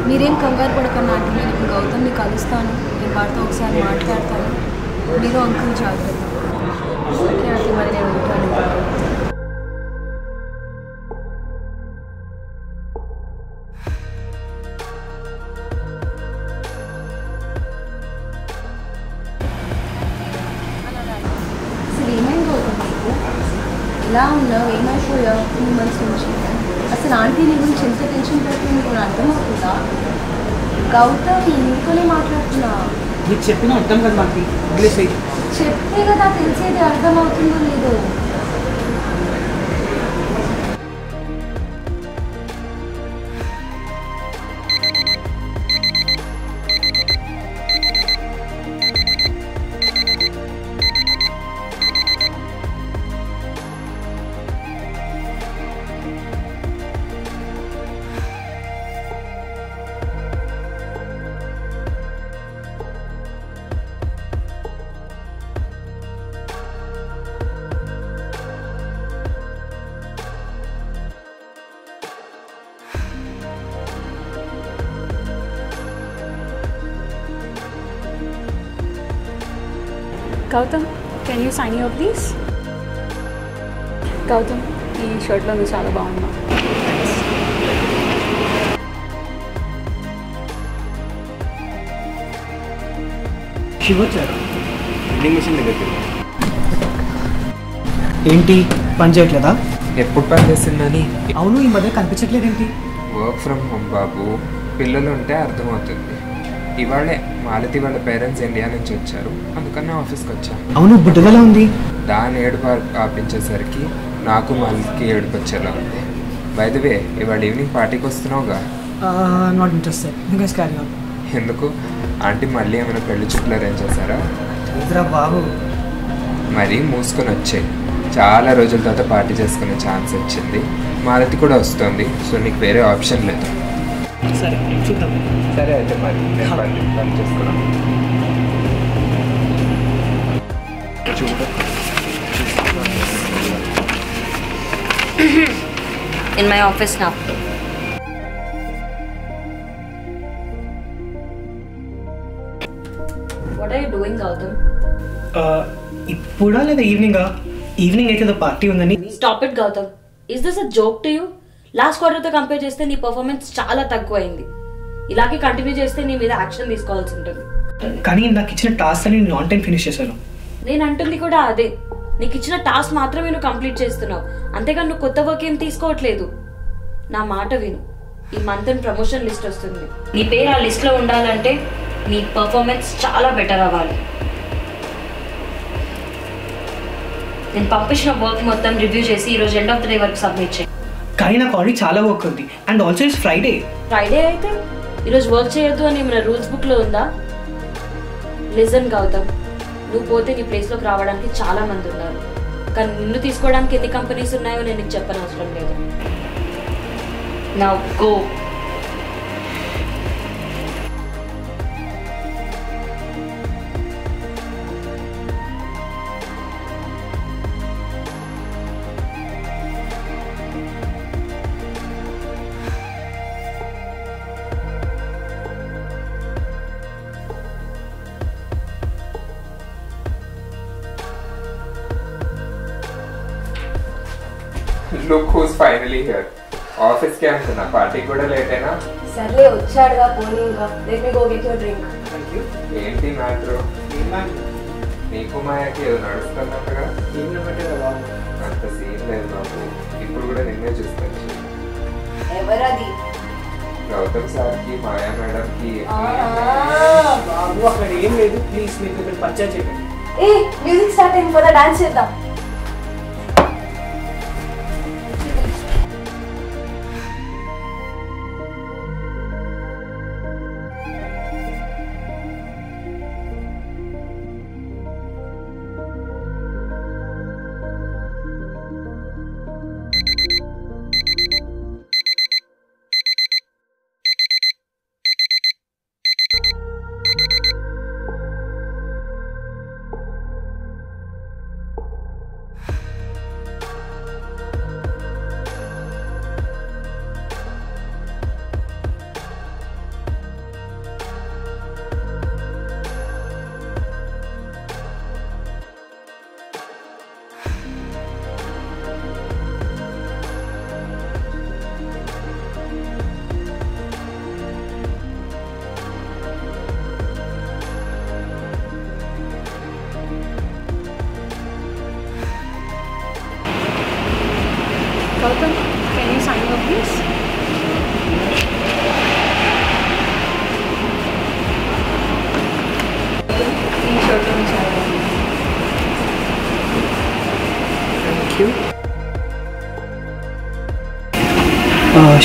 మీరేం కంగారు పడకన్నా అంటే నేను ఇప్పుడు గౌతమ్ని కలుస్తాను, నేను వారితో ఒకసారి మాట్లాడతాను. మీరు అంకుల్ జాగ్రత్త. ఓకే అంటే మరి నేను ఉంటాను. అసలు ఏమైంది గౌతమ్ నీకు? ఎలా ఉన్నావు? ఏమైపోయావు 2 months నుంచి? అసలు ఆంటీ నీ గురించి ఎంత టెన్షన్ పడుతుంది నీకు అర్థమవుతుందా? గౌతమ్ నీతోనే మాట్లాడుతున్నా. నీకు చెప్పినా అర్థం కదా మాకు, వదిలేసేయి. చెప్తే కదా తెలిసేది అర్థమవుతుందో లేదో. Gautam, can you sign your please? Gautam, ఈ షర్ట్లో నువ్వు చాలా బాగున్నావు. శివచ్చారా? వెండింగ్ మిషన్ దగ్గరికి ఏంటి పని చేయట్లేదా? ఎప్పుడు పని చేస్తుందని. అవును, ఈ మధ్య కనిపించట్లేదేంటి? వర్క్ ఫ్రమ్ హోమ్ బాబు, పిల్లలు ఉంటే అర్థమవుతుంది. ఇవాళే మాలతి వాళ్ళ పేరెంట్స్ ఇండియా నుంచి వచ్చారు, అందుకని ఆఫీస్కి వచ్చాను. అవును, బుడ్డదలా ఉంది. దాని ఏడుపు ఆపించేసరికి నాకు మాలతికి ఏడుపు వచ్చేలా ఉంది. బై ది వే, ఇవాళ ఈవినింగ్ పార్టీకి వస్తున్నావుగా? Not interested. ఇంకా క్యారీ ఆన్. ఎందుకు? ఆంటీ మళ్ళీ ఏమైనా పెళ్లి చుట్లు అరేంజ్ చేశారా? ఇద్దరా బాబు. మరీ మూసుకొని వచ్చాయి. చాలా రోజుల తర్వాత పార్టీ చేసుకునే ఛాన్స్ వచ్చింది. మాలతి కూడా వస్తుంది, సో నీకు వేరే ఆప్షన్ లేదు. సరే చూద్దాం. సరే అయితే మరి నేను పని చేసుకున్నాను. In my office now. What are you doing, Gautam? ఇప్పుడా లేదా ఈవినింగా? ఈవినింగ్ అయితే పార్టీ ఉందని. Stop it, Gautam. Is this a joke to you? Last క్వార్టర్తో కంపేర్ చేస్తే నీ పర్ఫార్మెన్స్ చాలా తక్కువైంది. ఇలాగే కంటిన్యూ చేస్తే నీ మీద యాక్షన్ తీసుకోవాల్సి ఉంటుంది. కానీ నాకు ఇచ్చిన టాస్క్ అని నేను ఆన్ టైం ఫినిష్ చేశాను. నేను అంటుంది కూడా అదే. నీకు ఇచ్చిన టాస్క్ మాత్రమే నువ్వు కంప్లీట్ చేస్తున్నావు, అంతేగాని నువ్వు కొత్త వర్క్ ఏం తీసుకోవట్లేదు. నా మాట విను, ఈ మంత్ ప్రమోషన్ లిస్ట్ వస్తుంది. నీ పేరు ఆ లిస్ట్ లో ఉండాలంటే నీ పర్ఫార్మెన్స్ చాలా బెటర్ అవ్వాలి. నేను పంపించిన వర్క్ మొత్తం రివ్యూ చేసి ఈరోజు ఎండ్ ఆఫ్ ద డే వరకు సబ్మిట్ చేయి. కానీ నాకు ఆల్రెడీ చాలా వర్క్ ఉంది, and also it's Friday. Friday అయితే ఈరోజు వర్క్ చేయొద్దు అని మన రూల్స్ బుక్ లో ఉందా? లిజన్ గౌతమ్, నువ్వు పోతే నీ ప్లేస్లోకి రావడానికి చాలా మంది ఉన్నారు, కానీ నిన్ను తీసుకోవడానికి ఎన్ని కంపెనీస్ ఉన్నాయో నేను నీకు చెప్పనవసరం లేదు. Now go. Look who's finally here. Office కి అనుకున్నా, పార్టీ కూడా లేట్ అయినా. సర్లే వచ్చాడుగా, పోనీ ఇంకా. Let me go get your drink. Thank you. ఏంటి మ్యాటర్? నీకు మాయకి ఏదో నడుస్తున్నట్టుగా. అంత సీన్ లేదు బాబు, ఇప్పుడు కూడా నిన్నే చూస్తాను. ఎవరది? గౌతమ్ సార్కి మాయా మేడంకి. బాబు అక్కడ ఏం లేదు, ప్లీజ్ మీరు ఇక్కడ పర్చేజ్ చేయండి. ఏ మ్యూజిక్ స్టార్ట్ అయింది కదా, డాన్స్ చేద్దాం.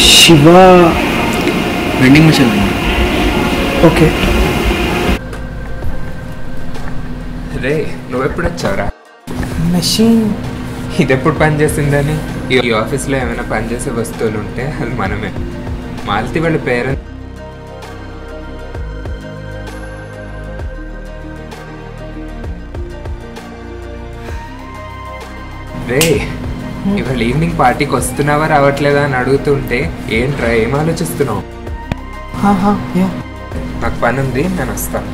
Shiva vending machine. ఓకే. రే నువ్వెప్పుడు వచ్చావురా? మెషిన్ ఇది ఎప్పుడు పని చేసిందని? ఈ ఆఫీస్లో ఏమైనా పని చేసే వస్తువులు ఉంటే అది మనమే. మాలతి వాళ్ళ పేరెంట్స్ రే ఇవాళ ఈవినింగ్ పార్టీకి వస్తున్నావా రావట్లేదా అని అడుగుతుంటే ఏంట్రా ఏం ఆలోచిస్తున్నావు? నాకు పని ఉంది, నేను వస్తాను.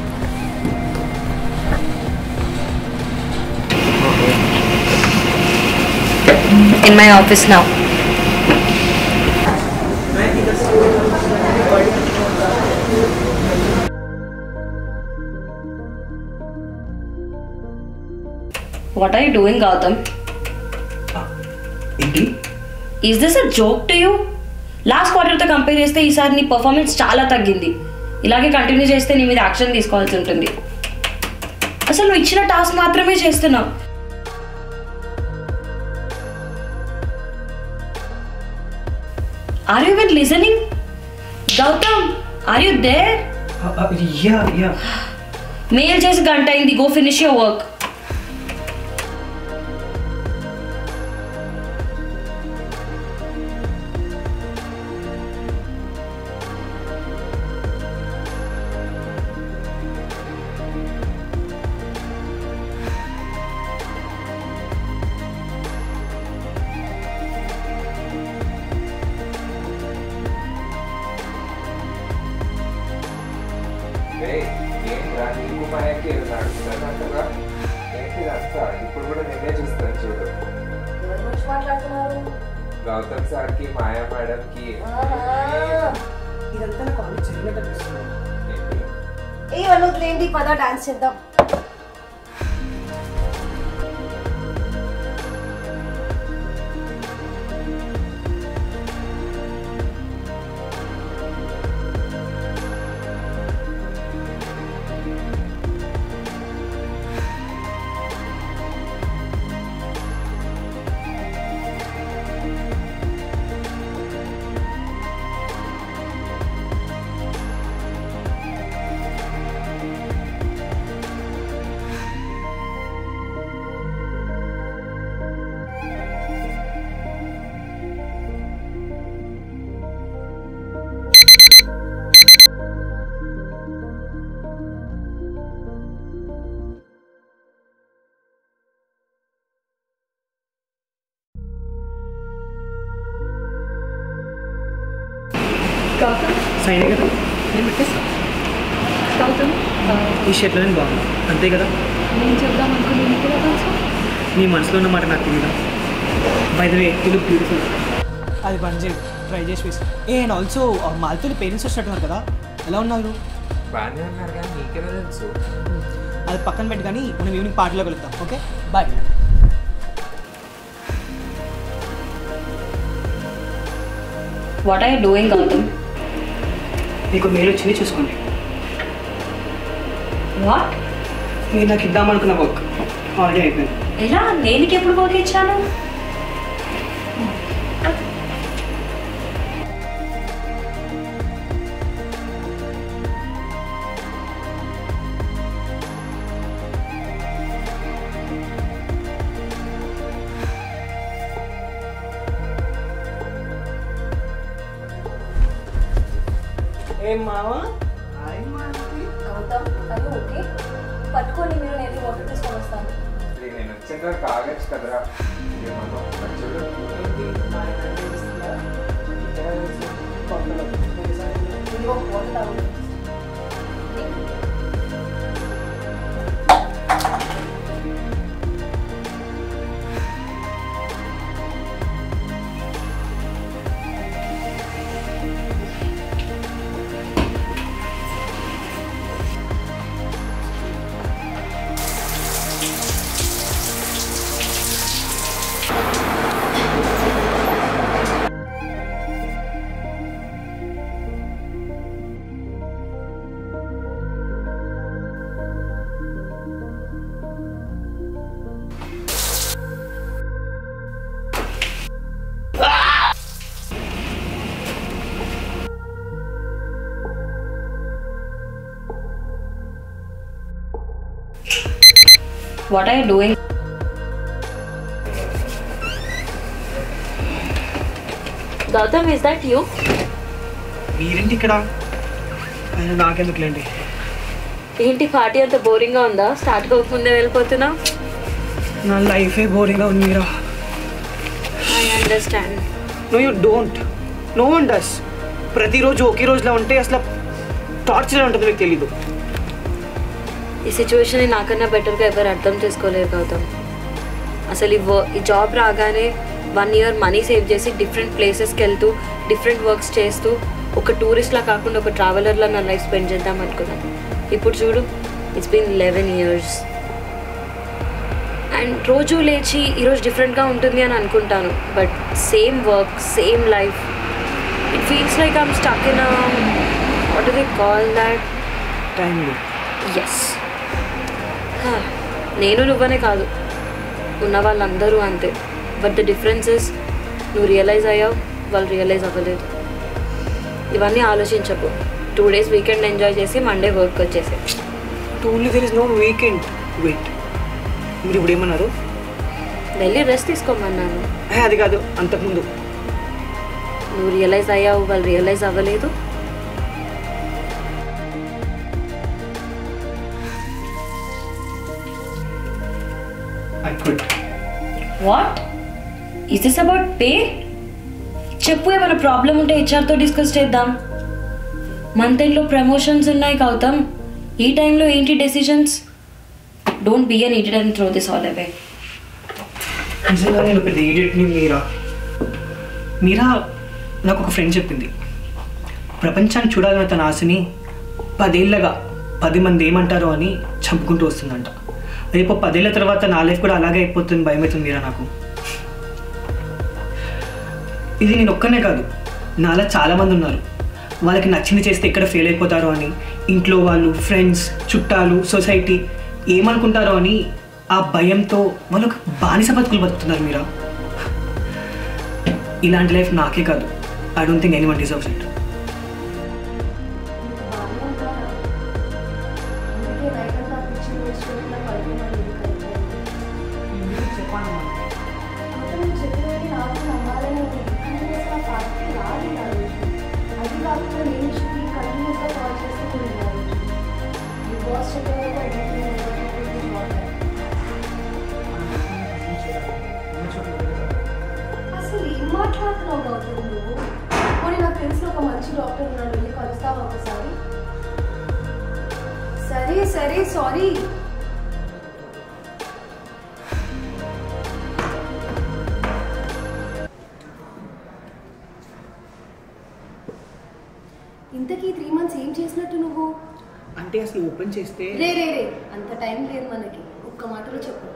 In my office now. What are you doing, Gautam? ఏంటి? Is this a joke to you? Last క్వార్టర్తో కంపేర్ చేస్తే ఈసారి నీ పర్ఫార్మెన్స్ చాలా తగ్గింది. ఇలాగే కంటిన్యూ చేస్తే నీ మీద యాక్షన్ తీసుకోవాల్సి ఉంటుంది. అసలు నువ్వు ఇచ్చిన టాస్క్ మాత్రమే చేస్తున్నావు. Are you even listening? Gautam, are you there? Yeah. Mail చేసి గంట అయింది. Go finish your work. ఏంట్రా నీకు మాయకి నడుస్తున్నట్టుగా ఏంటి అంతా? ఇప్పుడు కూడా నేనే చూస్తాను చూడు. గౌతమ్ సార్కి మాయా మేడంకి ఇదంతా నాకు ఆల్రెడీ జరిగినట్టు అనిపిస్తుంది. వాళ్ళు వదిలేండి, పద డాన్స్ చేద్దాం. సైన్ కదా నేను పెట్టేస్తా. ఈ షర్ట్లో నేను బాగున్నా అంతే కదా? నేను చెప్దాం అనుకున్నాను కూడా తెలుసు. నీ మనసులో ఉన్న మాట నాకు తెలియదా? By the way you look beautiful. అది పని చేయి, ట్రై చేసి వేసి. అండ్ ఆల్సో మాలతోని పేరెంట్స్ వచ్చినట్టున్నారు కదా, ఎలా ఉన్నారు? బాగానే ఉన్నారు కానీ నీకెలా తెలుసు? అది పక్కన పెట్టి కానీ మనం ఈవినింగ్ పార్టీలోకి వెళ్తాం. Okay bye. What are you doing, Gautam? మీకు మెయిల్ వచ్చింది చూసుకోండి. What? మీరు నాకు ఇద్దామనుకున్న వర్క్ ఆల్రెడీ అయిపోయింది. ఎలా? నేను ఎప్పుడు వర్క్ ఇచ్చాను? ఏ మావా గౌతమ్, అది ఓకే, పట్టుకొని మీరు నేను వాటర్ తీసుకొని వస్తాను. నేను వచ్చేంత కాగచ్చు కదరా. చూడు ఇదిగో వాటర్ తాగు. What are you doing? Gautam, is that you? మీరేంటి ఇక్కడ? ఆయన నాకెందుకులేండి. ఏంటి పార్టీ అంత బోరింగ్గా ఉందా? స్టార్ట్ కాకముందే వెళ్ళిపోతున్నా? నా లైఫే బోరింగ్గా ఉంది Meera. I understand. No you don't. No one does. ప్రతిరోజు ఒకే రోజులో ఉంటే అసలు టార్చర్ ఉంటుంది, మీకు తెలీదు. ఈ సిచ్యువేషన్ని నాకన్నా బెటర్గా ఎవరు అర్థం చేసుకోలేరు గౌతమ్. అసలు ఈ జాబ్ రాగానే 1 year మనీ సేవ్ చేసి డిఫరెంట్ ప్లేసెస్కి వెళ్తూ డిఫరెంట్ వర్క్స్ చేస్తూ ఒక టూరిస్ట్లా కాకుండా ఒక ట్రావెలర్లా నా లైఫ్ స్పెండ్ చేద్దాం అనుకున్నాను. ఇప్పుడు చూడు, ఇట్స్ బీన్ 11 years. అండ్ రోజు లేచి ఈరోజు డిఫరెంట్గా ఉంటుంది అని అనుకుంటాను, but same work, same life. It feels like I'm stuck in what do they call that? Time లేదు. ఎస్. నేను నువ్వనే కాదు, ఉన్న వాళ్ళందరూ అంతే. బట్ ద డిఫరెన్స్ ఇస్, నువ్వు రియలైజ్ అయ్యావు, వాళ్ళు రియలైజ్ అవ్వలేదు. ఇవన్నీ ఆలోచించకు. 2 days వీకెండ్ ఎంజాయ్ చేసి మండే వర్క్ వచ్చేసి. Only there is no weekend. Wait, మీరు ఇప్పుడు ఏమన్నారు? వెళ్ళి రెస్ట్ తీసుకోమన్నాను. అది కాదు, అంతకుముందు. నువ్వు రియలైజ్ అయ్యావు, వాళ్ళు రియలైజ్ అవ్వలేదు. What is this about pay? చెప్పు, ఏమైనా ప్రాబ్లం ఉంటే హెచ్ఆర్తో డిస్కస్ చేద్దాం. మంత్ ఎండ్లో ప్రమోషన్స్ ఉన్నాయి గౌతమ్. ఈ టైంలో ఏంటి decisions? Don't be an idiot and throw this all away. నిజంగా నేను పెద్ద ఇడియట్ని. మీరా నాకు ఒక ఫ్రెండ్ చెప్పింది, ప్రపంచాన్ని చూడాలన్న తన ఆశని 10 ఏళ్ళగా 10 మంది ఏమంటారో అని చంపుకుంటూ వస్తుందంట. రేపు 10 ఏళ్ళ తర్వాత నా లైఫ్ కూడా అలాగే అయిపోతుంది, భయమవుతుంది మీరా నాకు. ఇది నేను ఒక్కనే కాదు, నాలా చాలామంది ఉన్నారు. వాళ్ళకి నచ్చింది చేస్తే ఎక్కడ ఫెయిల్ అయిపోతారో అని, ఇంట్లో వాళ్ళు, ఫ్రెండ్స్, చుట్టాలు, సొసైటీ ఏమనుకుంటారో అని ఆ భయంతో వాళ్ళు ఒక బానిస బతుకులు బతుకుతున్నారు మీరా. ఇలాంటి లైఫ్ నాకే కాదు, I don't think anyone deserves it. అసలు ఏం మాట్లాడుతున్నావు గౌతమ్ నువ్వు? పోనీ నాకు తెలిసిన ఒక మంచి డాక్టర్ ఉన్నాడు, వెళ్ళి కలుస్తావా ఒకసారి? సరే సరే, సారీ. ఇంతకీ 3 months ఏం చేసినట్టు నువ్వు? అంటే అసలు ఓపెన్ చేస్తే రే రే రే, అంత టైం లేదు మనకి. ఒక్క మాటలో చెప్పు.